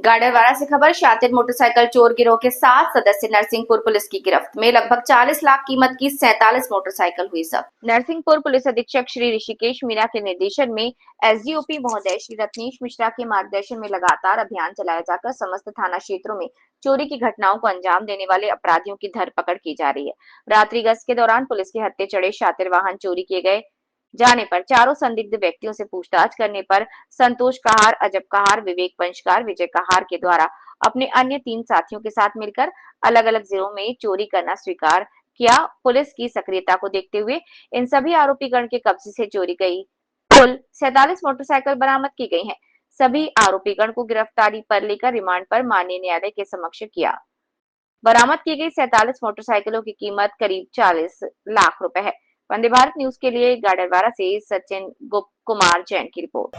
गाडरवारा से खबर। शातिर मोटरसाइकिल चोर गिरोह के 7 सदस्य नरसिंहपुर पुलिस की गिरफ्त में। लगभग 40 लाख कीमत की 47 मोटरसाइकिल हुई जब्त। नरसिंहपुर पुलिस अधीक्षक श्री ऋषिकेश मीणा के निर्देशन में एसडीओपी महोदय श्री रत्नेश मिश्रा के मार्गदर्शन में लगातार अभियान चलाया जाकर समस्त थाना क्षेत्रों में चोरी की घटनाओं को अंजाम देने वाले अपराधियों की धरपकड़ की जा रही है। रात्रि गश्त के दौरान पुलिस के हत्थे चढ़े शातिर वाहन चोरी किए गए जाने पर चारों संदिग्ध व्यक्तियों से पूछताछ करने पर संतोष कहार, अजब कहार, विवेक पंचकार, विजय कहार के द्वारा अपने अन्य 3 साथियों के साथ मिलकर अलग अलग जिलों में चोरी करना स्वीकार किया। पुलिस की सक्रियता को देखते हुए इन सभी आरोपीगण के कब्जे से चोरी गई कुल 47 मोटरसाइकिल बरामद की गई हैं। सभी आरोपीगण को गिरफ्तारी पर लेकर रिमांड पर माननीय न्यायालय के समक्ष किया। बरामद की गई 47 मोटरसाइकिलों की कीमत करीब 40 लाख रुपए है। वंदे भारत न्यूज के लिए गाडरवारा से सचिन कुमार जैन की रिपोर्ट।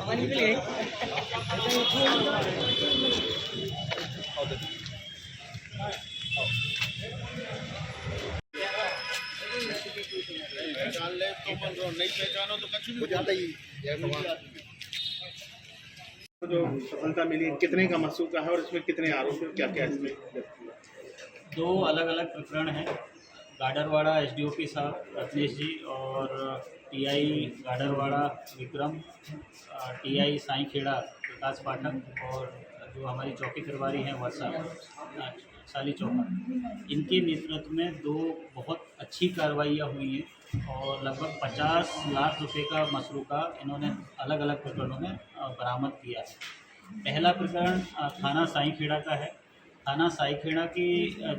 पहचान ले तो नहीं पहचानो तो कुछ भी हो जाता ही। जो सफलता मिली कितने का मसूका है और इसमें कितने आरोपी क्या क्या इसमें? 2 अलग अलग प्रकरण हैं। गाडरवाड़ा एसडीओपी साहब रत्नेश जी और टीआई गाडरवाड़ा विक्रम, टीआई साईं खेड़ा प्रकाश पाठक और जो हमारी चौकी प्रभारी हैं वर्षा साली चौका, इनके नेतृत्व में 2 बहुत अच्छी कार्रवाइयाँ हुई हैं और लगभग 50 लाख रुपए का मसरूका इन्होंने अलग अलग प्रकरणों में बरामद किया है। पहला प्रकरण थाना साईं खेड़ा का है। थाना साईं खेड़ा की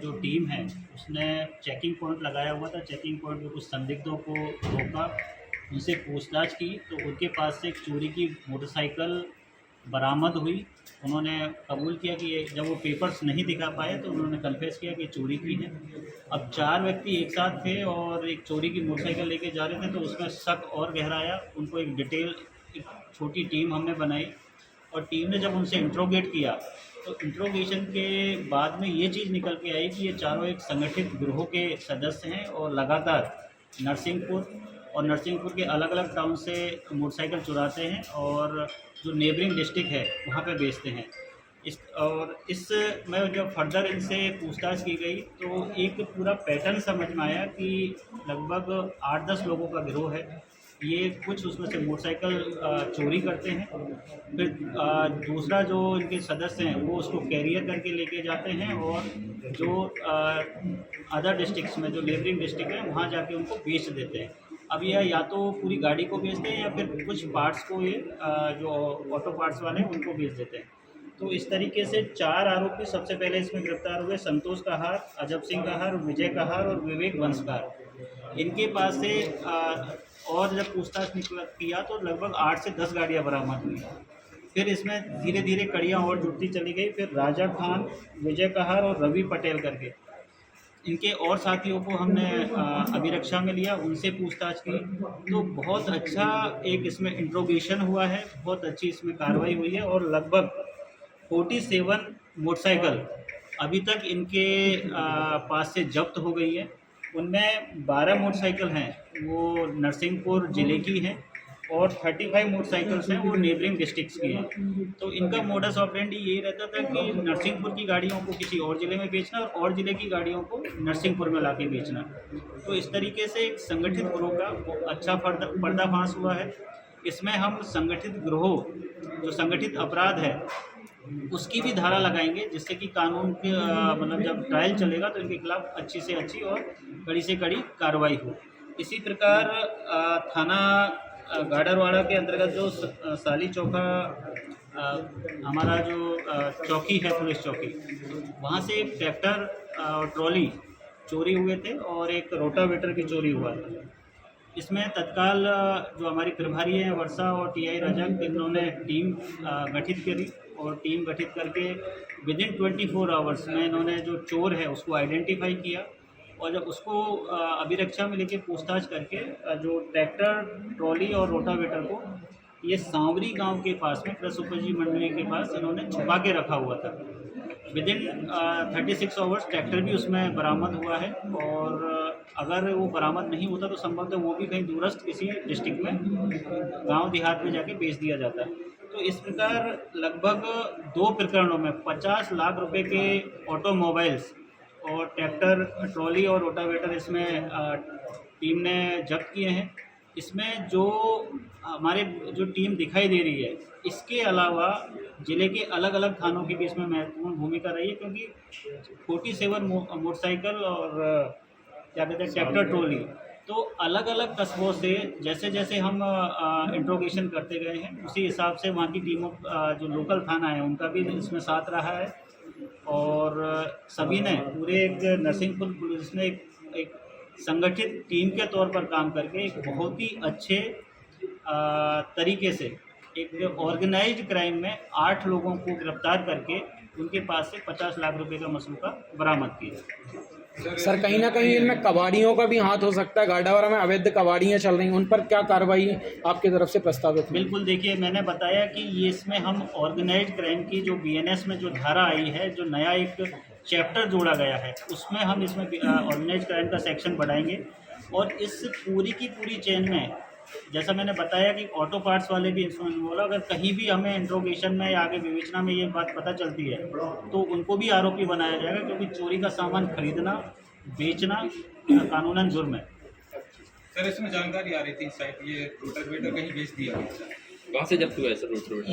जो टीम है उसने चेकिंग पॉइंट लगाया हुआ था। चेकिंग पॉइंट पे कुछ संदिग्धों को रोका, उनसे पूछताछ की तो उनके पास से एक चोरी की मोटरसाइकिल बरामद हुई। उन्होंने कबूल किया कि जब वो पेपर्स नहीं दिखा पाए तो उन्होंने कन्फेस किया कि चोरी की है। अब 4 व्यक्ति एक साथ थे और एक चोरी की मोटरसाइकिल लेके जा रहे थे तो उसमें शक और गहराया। उनको एक छोटी टीम हमने बनाई और टीम ने जब उनसे इंट्रोगेट किया तो इंट्रोगेशन के बाद में ये चीज़ निकल के आई कि ये चारों एक संगठित गिरोह के सदस्य हैं और लगातार नरसिंहपुर के अलग अलग टाउन से मोटरसाइकिल चुराते हैं और जो नेबरिंग डिस्ट्रिक्ट है वहाँ पे बेचते हैं। इसमें जब फर्दर इनसे पूछताछ की गई तो एक पूरा पैटर्न समझ में आया कि लगभग 8-10 लोगों का गिरोह है। ये कुछ उसमें से मोटरसाइकिल चोरी करते हैं, फिर दूसरा जो इनके सदस्य हैं वो उसको कैरियर करके लेके जाते हैं और जो अदर डिस्ट्रिक्ट्स में जो नेबरिंग डिस्ट्रिक्ट है वहाँ जाके उनको बेच देते हैं। अब यह या तो पूरी गाड़ी को बेचते हैं या फिर कुछ पार्ट्स को ये जो ऑटो पार्ट्स वाले हैं उनको बेच देते हैं। तो इस तरीके से 4 आरोपी सबसे पहले इसमें गिरफ्तार हुए। संतोष कहार, अजब सिंह कहार, विजय कहार और विवेक वंशकार। इनके पास से और जब पूछताछ किया तो लगभग 8 से 10 गाड़ियाँ बरामद हुई। फिर इसमें धीरे धीरे कड़ियाँ और जुड़ती चली गई। फिर राजा खान, विजय कहार और रवि पटेल करके इनके और साथियों को हमने अभिरक्षा में लिया, उनसे पूछताछ की तो बहुत अच्छा एक इसमें इंट्रोगेशन हुआ है, बहुत अच्छी इसमें कार्रवाई हुई है और लगभग 47 मोटरसाइकिल अभी तक इनके पास से जब्त हो गई है। उनमें 12 मोटरसाइकिल हैं वो नरसिंहपुर ज़िले की हैं और 35 मोटरसाइकिल्स हैं वो नेबरिंग डिस्ट्रिक्ट्स की हैं। तो इनका मोडस ऑपरेंडी यही रहता था कि नरसिंहपुर की गाड़ियों को किसी और ज़िले में बेचना और ज़िले की गाड़ियों को नरसिंहपुर में लाके बेचना। तो इस तरीके से एक संगठित गिरोह का अच्छा पर्दाफाश हुआ है। इसमें हम संगठित गिरोह जो संगठित अपराध है उसकी भी धारा लगाएंगे जिससे कि कानून के मतलब जब ट्रायल चलेगा तो इनके खिलाफ अच्छी से अच्छी और कड़ी से कड़ी कार्रवाई हो। इसी प्रकार थाना गाडरवाड़ा के अंतर्गत जो साली चौका हमारा जो चौकी है पुलिस चौकी, वहाँ से एक ट्रैक्टर और ट्रॉली चोरी हुए थे और एक रोटावेटर की चोरी हुआ था। इसमें तत्काल जो हमारी प्रभारी हैं वर्षा और टीआई राजा, इन्होंने टीम गठित करी और टीम गठित करके विदिन 24 आवर्स में इन्होंने जो चोर है उसको आइडेंटिफाई किया और जब उसको अभिरक्षा में लेके पूछताछ करके जो ट्रैक्टर, ट्रॉली और रोटावेटर को ये सांवरी गांव के पास में कृषि उपजी मंडली के पास इन्होंने छुपा के रखा हुआ था। विदिन 36 आवर्स ट्रैक्टर भी उसमें बरामद हुआ है और अगर वो बरामद नहीं होता तो संभवतः वो भी कहीं दूरस्थ किसी डिस्ट्रिक्ट में गांव देहात में जाके बेच दिया जाता है। तो इस प्रकार लगभग 2 प्रकरणों में 50 लाख रुपए के ऑटोमोबाइल्स और ट्रैक्टर, ट्रॉली और रोटावेटर इसमें टीम ने जब्त किए हैं। इसमें जो हमारे जो टीम दिखाई दे रही है, इसके अलावा ज़िले के अलग अलग थानों की भी इसमें महत्वपूर्ण भूमिका रही है, क्योंकि 47 मोटरसाइकिल और क्या कहते हैं ट्रैक्टर ट्रॉली, तो अलग अलग कस्बों से जैसे जैसे हम इंट्रोगेशन करते गए हैं, उसी हिसाब से वहाँ की टीमों जो लोकल थाना है उनका भी इसमें साथ रहा है। और सभी ने पूरे एक नरसिंहपुर पुलिस ने एक संगठित टीम के तौर पर काम करके एक बहुत ही अच्छे तरीके से एक ऑर्गेनाइज्ड क्राइम में 8 लोगों को गिरफ्तार करके उनके पास से 50 लाख रुपए का मसरूका बरामद किया। सर कहीं ना कहीं इनमें कबाड़ियों का भी हाथ हो सकता है। गाडावारा में अवैध कबाड़ियाँ चल रही हैं, उन पर क्या कार्रवाई आपकी तरफ से प्रस्तावित है? बिल्कुल, देखिए मैंने बताया कि ये इसमें हम ऑर्गेनाइज्ड क्राइम की जो बीएनएस में जो धारा आई है, जो नया एक चैप्टर जोड़ा गया है, उसमें हम इसमें ऑर्गेनाइज्ड क्राइम का सेक्शन बढ़ाएंगे। और इस पूरी की पूरी चेन में जैसा मैंने बताया कि ऑटो पार्ट्स वाले भी इंस्ट्रूमेंट बोला, अगर कहीं भी हमें इंट्रोगेशन में या आगे विवेचना में ये बात पता चलती है तो उनको भी आरोपी बनाया जाएगा, क्योंकि चोरी का सामान खरीदना, बेचना कानूनन जुर्म है। सर इसमें जानकारी आ रही थी शायद ये रोटावेटर कहीं बेच दिया गया, कहाँ से जब्त हुआ है सर रोटावेटर?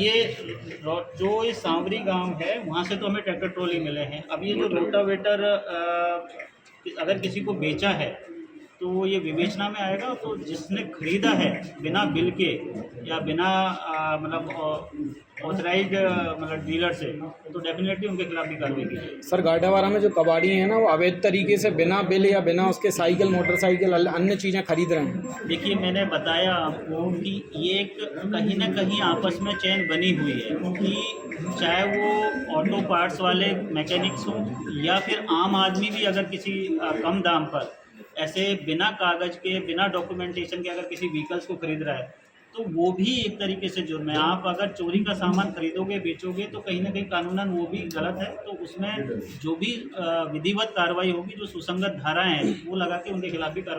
ये सांवरी गांव है, वहाँ से तो हमें ट्रैक्टर ट्रॉली मिले हैं। अब ये जो रोटावेटर अगर किसी को बेचा है तो ये विवेचना में आएगा। तो जिसने खरीदा है बिना बिल के या बिना मतलब ऑथराइज्ड मतलब डीलर से, तो डेफिनेटली उनके खिलाफ भी कार्रवाई की जाएगी। सर गाडावारा में जो कबाड़ी हैं ना, वो अवैध तरीके से बिना बिल या बिना उसके साइकिल, मोटरसाइकिल, अन्य चीज़ें खरीद रहे हैं। देखिए मैंने बताया आपको कि ये एक कहीं ना कहीं आपस में चैन बनी हुई है कि चाहे वो ऑटो पार्ट्स वाले मैकेनिक्स हों या फिर आम आदमी भी अगर किसी कम दाम पर ऐसे बिना कागज़ के, बिना डॉक्यूमेंटेशन के अगर किसी व्हीकल्स को खरीद रहा है तो वो भी एक तरीके से जुर्म है। आप अगर चोरी का सामान खरीदोगे, बेचोगे तो कहीं ना कहीं कानूनन वो भी गलत है। तो उसमें जो भी विधिवत कार्रवाई होगी, जो सुसंगत धाराएं हैं वो लगा के उनके खिलाफ भी कार्रवाई